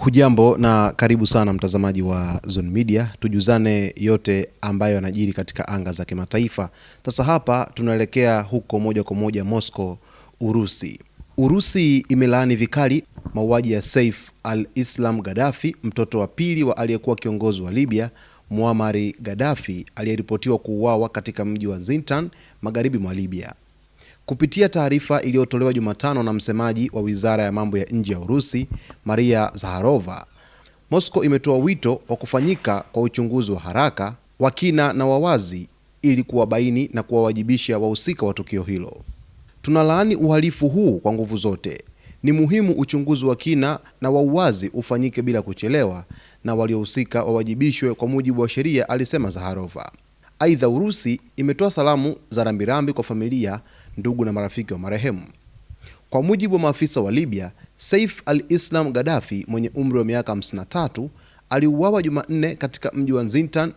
Hujambo na karibu sana mtazamaji wa Zone Media, tujuzane yote ambayo yanajiri katika anga za kimataifa. Sasa hapa tunaelekea huko moja kwa moja Moscow, Urusi. Urusi imelaani vikali mauaji ya Saif al-Islam Gaddafi, mtoto wa pili wa aliyekuwa kiongozi wa Libya Muammar Gaddafi, aliyeripotiwa kuuawa katika mji wa Zintan, magharibi mwa Libya. Kupitia taarifa iliyotolewa Jumatano na msemaji wa Wizara ya Mambo ya Nje ya Urusi, Maria Zakharova, Moscow imetoa wito wa kufanyika kwa uchunguzi wa haraka, wa kina na wa wazi ili kuwabaini na kuwawajibisha wahusika wa tukio hilo. Tunalaani uhalifu huu kwa nguvu zote. Ni muhimu uchunguzi wa kina na wa uwazi ufanyike bila kuchelewa na waliohusika wawajibishwe kwa mujibu wa sheria, alisema Zakharova. Aidha, Urusi imetoa salamu za rambirambi kwa familia, ndugu na marafiki wa marehemu. Kwa mujibu wa maafisa wa Libya, Saif al-Islam Gaddafi mwenye umri wa miaka 53 aliuawa Jumanne katika mji wa Zintan.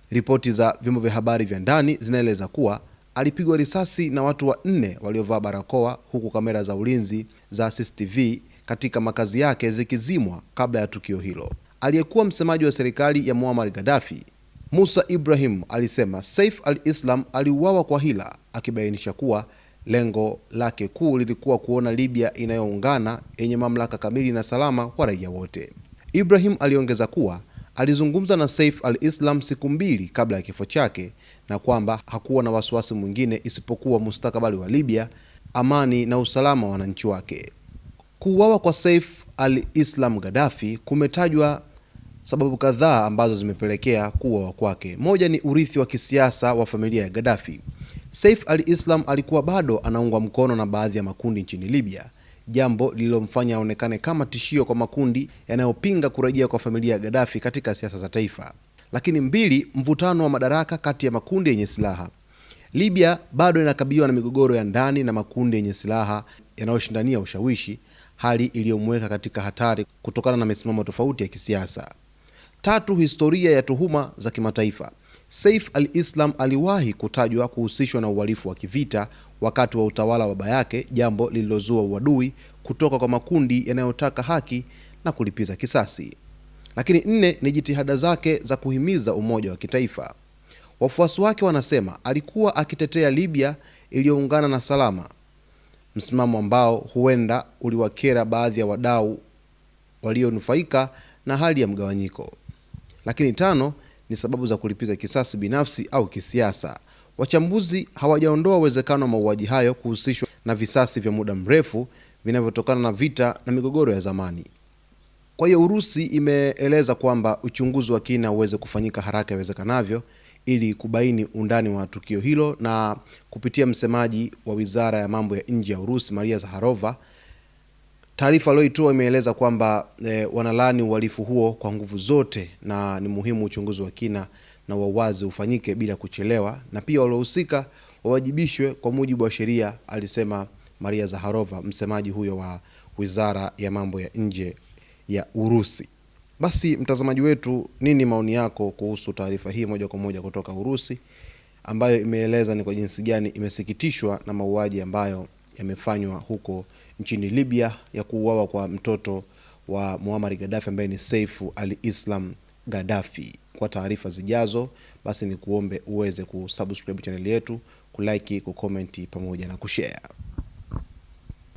Ripoti za vyombo vya habari vya ndani zinaeleza kuwa alipigwa risasi na watu wanne waliovaa barakoa, huku kamera za ulinzi za CCTV katika makazi yake zikizimwa kabla ya tukio hilo. Aliyekuwa msemaji wa serikali ya Muammar Gaddafi, Musa Ibrahim, alisema Saif al-Islam aliuawa kwa hila, akibainisha kuwa lengo lake kuu lilikuwa kuona Libya inayoungana, yenye mamlaka kamili na salama kwa raia wote. Ibrahim aliongeza kuwa alizungumza na Saif al-Islam siku mbili kabla ya kifo chake na kwamba hakuwa na wasiwasi mwingine isipokuwa mustakabali wa Libya, amani na usalama wa wananchi wake. Kuuawa kwa Saif al-Islam Gaddafi kumetajwa sababu kadhaa ambazo zimepelekea kuuawa kwake. Moja ni urithi wa kisiasa wa familia ya Gaddafi. Saif al-Islam alikuwa bado anaungwa mkono na baadhi ya makundi nchini Libya, jambo lililomfanya aonekane kama tishio kwa makundi yanayopinga kurejea kwa familia ya Gaddafi katika siasa za taifa. Lakini mbili, mvutano wa madaraka kati ya makundi yenye silaha. Libya bado inakabiliwa na migogoro ya ndani na makundi yenye silaha yanayoshindania ushawishi, hali iliyomweka katika hatari kutokana na misimamo tofauti ya kisiasa. Tatu, historia ya tuhuma za kimataifa. Saif al-Islam aliwahi kutajwa kuhusishwa na uhalifu wa kivita wakati wa utawala wa baba yake, jambo lililozua uadui kutoka kwa makundi yanayotaka haki na kulipiza kisasi. Lakini nne ni jitihada zake za kuhimiza umoja wa kitaifa. Wafuasi wake wanasema alikuwa akitetea Libya iliyoungana na salama, msimamo ambao huenda uliwakera baadhi ya wadau walionufaika na hali ya mgawanyiko. Lakini tano ni sababu za kulipiza kisasi binafsi au kisiasa. Wachambuzi hawajaondoa uwezekano wa mauaji hayo kuhusishwa na visasi vya muda mrefu vinavyotokana na vita na migogoro ya zamani. Kwa hiyo Urusi imeeleza kwamba uchunguzi wa kina uweze kufanyika haraka iwezekanavyo ili kubaini undani wa tukio hilo, na kupitia msemaji wa Wizara ya Mambo ya Nje ya Urusi, Maria Zakharova, taarifa aliyoitoa imeeleza kwamba wanalaani uhalifu huo kwa nguvu zote na ni muhimu uchunguzi wa kina na wa wazi ufanyike bila kuchelewa, na pia waliohusika wawajibishwe kwa mujibu wa sheria, alisema Maria Zakharova, msemaji huyo wa Wizara ya Mambo ya Nje ya Urusi. Basi mtazamaji wetu, nini maoni yako kuhusu taarifa hii moja kwa moja kutoka Urusi, ambayo imeeleza ni kwa jinsi gani imesikitishwa na mauaji ambayo yamefanywa huko nchini Libya ya kuuawa kwa mtoto wa Muammar Gaddafi ambaye ni Saif al-Islam Gaddafi. Kwa taarifa zijazo, basi ni kuombe uweze kusubscribe channel yetu, kulike, kucomment pamoja na kushare.